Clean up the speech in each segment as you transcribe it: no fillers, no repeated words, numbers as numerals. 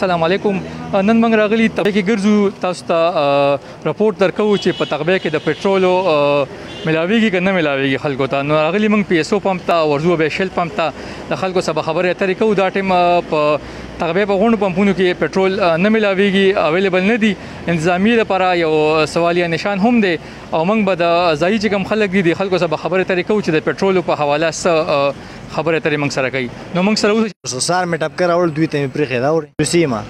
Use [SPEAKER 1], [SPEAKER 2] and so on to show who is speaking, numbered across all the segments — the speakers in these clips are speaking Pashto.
[SPEAKER 1] السلام علیکم. نن موږ راغلي تغبې کې ګرځو، تاسو ته راپورټ درکوو چې په تغبې کې د پټرولو ملاویږي که نه ملاویږي خلکو ته. نو راغلي موږ پی ایس او پمپ ته ورځو به شل پمپ ته د خلکو سره خبرې اترې کوو. دا ټایم په تغبې په غونډو پمپونو کې پټرول نه ملاویږي، اویلیبل نه دي. انتظامیې لپاره یو سوالیه نشان هم دی او موږ به د ځایي چې کوم خلک دي د خلکو سره خبرې اترې کوو چې د پټرولو په حواله څه خبرې اترې موږ سره کوي. نو موږ سره اوس
[SPEAKER 2] سار مې ټپکه راوړل، دوی ته مې پرېښې دا وړې سیمه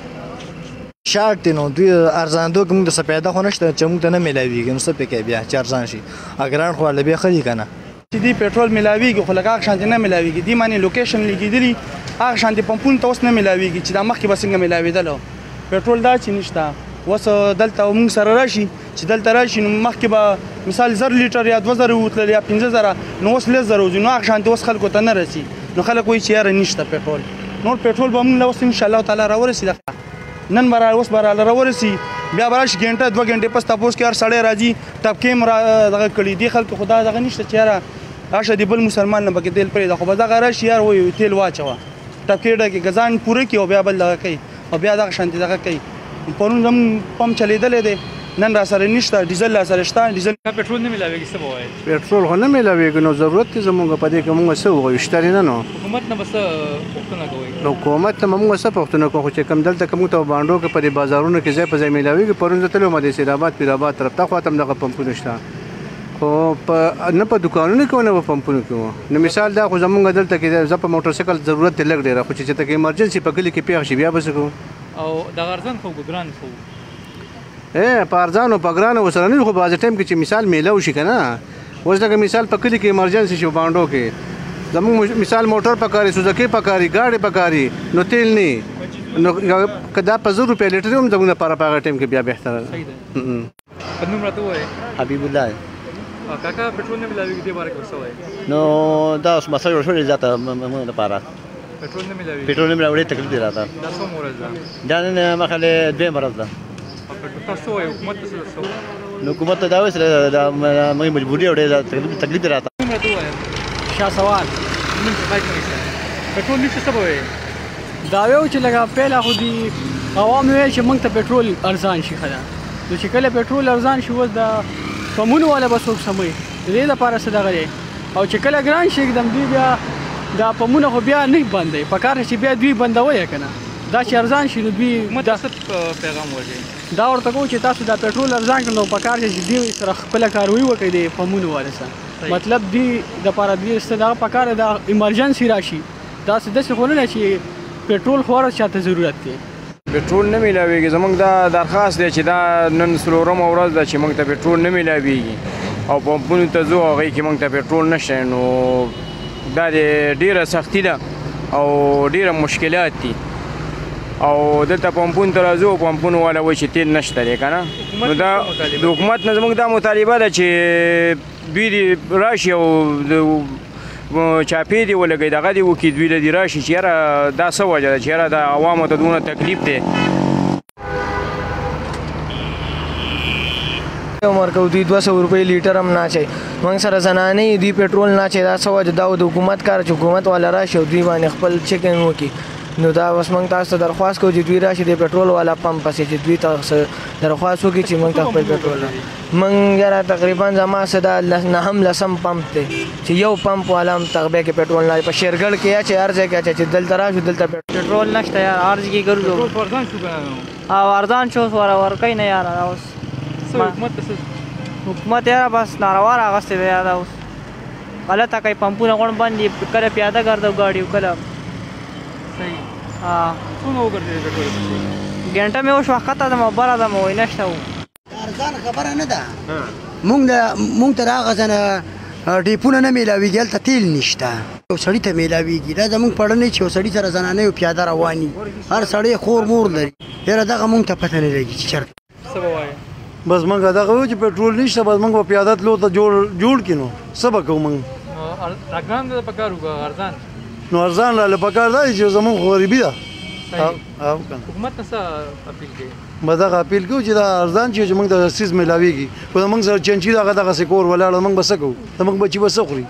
[SPEAKER 2] شارټ دی. نو دوی ارزاندو که موږ د څه پیدا خو نشته چې موږ ته نه میلاویږي، نو څه پې کوي بیا چې ارزان شي. ګران خو هله بیا ښه دي که نه
[SPEAKER 3] چې دی پټرول میلاویږي، خو لکه هغه شانتې نه میلاویږي. دې باندې لوکیشن لګېدلي هغه شانتې پمپونو ته اوس نه میلاویږي چې دا مخکې به څنګه میلاوېدلو. پټرول دا چې نشته اوس دلته موږ سره راشي چې دلته راشي نو مخکې به مثال 1000 لیټر یا 2000 وتلل یا 15000، نو اوس 1000 وځي. نو هغه شانتې اوس خلکو ته نه رسي. نو خلک وایي چې یاره نشته پټرول. نور پټرول به موږ له اوس انشاءالله تعالی راورسي، نن به اوس به راورسي، بیا به راشي ګنټه 2 ګنټې پس تپوس کې هر سړی راځي ټپکې هم دغه کړي. دې خلکو خو دا دغه نشته چې یاره راشه د بل مسلمان نه پکې تیل پرېږده، خو به دغه راشي یار وایي تیل واچوه ټپکې ډکې ګزان پوره کړي او بیا بل دغه کوي او بیا دغه شانتې دغه کوي. پرون زموږ پمپ چلېدلی دی، نن را سره نشته، ډیزل را سره شته. ډیزل
[SPEAKER 1] پټرول نه ملاویږي څه به وایي؟
[SPEAKER 4] پټرول خو نه ملاویږي، نو ضرورت دی زموږ په دې کې موږ څه وغواړو؟ شته نه. نو
[SPEAKER 1] حکومت نه به څه پوښتنه کوئ؟
[SPEAKER 4] نو حکومت ته موږ څه پوښتنه کوو؟ خو چې کوم دلته که موږ ته بانډو کې په دې بازارونو کې ځای په ځای ملاویږي. پرون زه تللی وم د سیدآباد پیرآباد طرف ته، خوا ته هم دغه پمپونه شته، خو نه په دوکانونو کې و نه په پمپونو کې و. نو مثال دا خو زموږ دلته کې زه په موټر سایکل ضرورت دی لږ ډېره، خو چې ته کې ایمرجنسي په کلي کې پېښ شي بیا به څه کوو؟
[SPEAKER 1] او دغه ارزان خو ګران خو
[SPEAKER 4] په ارزان او په ګرانو ورسره نه وي، خو بعضې ټایم کې چې مثال میله وشي که نه. اوس لکه مثال په کلي کې ایمرجنسي شي بانډو کې زموږ مثال موټر پکاري، سوزکۍ پکاري، ګاډې پکاري، نو تیل نه. نو که دا په 1000 روپۍ لیټر هم زموږ لپاره په هغه ټایم کې بیا بهتره ده.
[SPEAKER 1] په نوم راته ووایې.
[SPEAKER 5] حبیب الله.
[SPEAKER 1] کاکا پټرول نه ملاویږي دې باره کې ورڅه وایې؟
[SPEAKER 5] نو دا اوس مسله جوړ شوې ذاته موږ لپاره
[SPEAKER 1] پټرول نه ملاویږي.
[SPEAKER 5] پټرول نه ملاویږي تکلیف دی راته.
[SPEAKER 1] دا څومره ورځ ده؟
[SPEAKER 5] دا نن مخکې 2 ورځ ده.
[SPEAKER 1] تاسو وایئ حکومت ته څه وایي؟
[SPEAKER 5] نو حکومت ته دا وایي چې دا موږ مجبوري او ډېر تکلیف دی راته.
[SPEAKER 1] نوم راته ووایه.
[SPEAKER 6] شاه سوال.
[SPEAKER 1] نوم څه بایک نه پټرول نشته څه به وایې؟
[SPEAKER 6] دا وایو چې لکه پیله خو دي عوام وایي چې موږ ته پټرول ارزان شي ښه ده. نو چې کله پټرول ارزان شي اوس د پمونو والا به څوک سموي، د دې لپاره څه دغه دی. او چې کله ګران شي एकदम دوی بیا دا پمونه خو بیا نه بندوي، پکار چې بیا دوی بندوي که نه. دا چې ارزان شي نو دوی
[SPEAKER 1] دا څه پیغام ورکوي؟
[SPEAKER 6] دا ورته کوو چې تاسو دا پټرول ارزان کړئ، نو پکار چې دوی سره خپله کاروي وکړي د پمونو والا سره. مطلب دوی دپاره دوی څه دغه پکار ده ایمرجنسي راشي. داسې داسې خو نه ده چې پټرول خو هر چاته ضرورت دی.
[SPEAKER 7] پټرول نه میلاویږي. زموږ دا درخواست دی چې دا نن 4مه ورځ ده چې موږ ته پټرول نه میلاویږي او پمپونو ته ځو هغې کې موږ ته پټرول نشته. نو دا ډېره سختي ده او ډېره مشکلات دي. او دلته پمپونو ته راځو، پمپونو والا وایي چې تیل نشته دی که نه. نو دا د حکومت نه زموږ دا مطالبه ده چې دوی راشي او چاپې دې ولګوي، دغه دې وکړي، دوی له دې راشي چې یاره دا څه وجه ده چې یاره د عوامو ته دونه تکلیف دی.
[SPEAKER 8] ورکوو دوی 200 روپۍ لیټر هم نه اچوي. موږ سره زنانې دوی پټرول نه اچوي. دا څه وجه؟ دا د حکومت کار چې حکومت والا راشي او دوی باندې خپل چیکینګ وکړي. نو دا اوس موږ تاسو ته درخواست کوو چې دوی راشي د پټرول والا پمپ پسې چې دوی تاسو درخواست وکړي چې موږ ته خپل پټرول موږ یاره تقریبا زما څه دا 9 پمپ دی چې یو پمپ والا هم تغبې کې پټرول نه په شیرګړ کې اچوي، هر ځای کې اچوي چې دلته راشو دلته
[SPEAKER 9] پټرول نشته یار، هر ځای کې ګرځو.
[SPEAKER 1] ارزان شو که نه؟
[SPEAKER 9] او ارزان شو ورکوي نه یاره. اوس
[SPEAKER 1] حکومت ته څه؟
[SPEAKER 9] حکومت یاره بس ناروا راغستی دی یاره. اوس غلطه کوي، پمپونه غوڼ بند دي، کله پیاده ګرځو ګاډي کله.
[SPEAKER 1] صحیح.
[SPEAKER 9] څومره وګرځېدې پټرول پسې؟ ګنټه مې وشوه ښکته ځم او بره ځم وایي نشته و.
[SPEAKER 10] ارزان خبره نه ده. موږ ته هغه ځنه ډیپونه نه میلاویږي، هلته تیل نشته. یو سړي ته میلاویږي. دا زموږ پړنی چې یو سړي سره زنانه یو پیاده روان وي، هر سړی خور مور لري. یاره دغه موږ ته پته نه لګي چې چېرته
[SPEAKER 1] څه به وایې؟
[SPEAKER 4] بس موږ دغه وایو چې پټرول نشته، بس موږ به پیاده تلو ته جوړ کړي. نو څه به کوو موږ؟
[SPEAKER 1] ګران ده پکار وکړه ارزان.
[SPEAKER 4] نو ارزان راله پکار دی چې زموږ غریبي ده.
[SPEAKER 1] حکومت ته څه اپیل کوي؟
[SPEAKER 4] به دغه اپیل کوو چې دا ارزان چې موږ ته څیز میلاویږي، خو زموږ سره چنچي دغسې کور ولاړ، موږ به څه کوو؟ زموږ بچي به څه خوري؟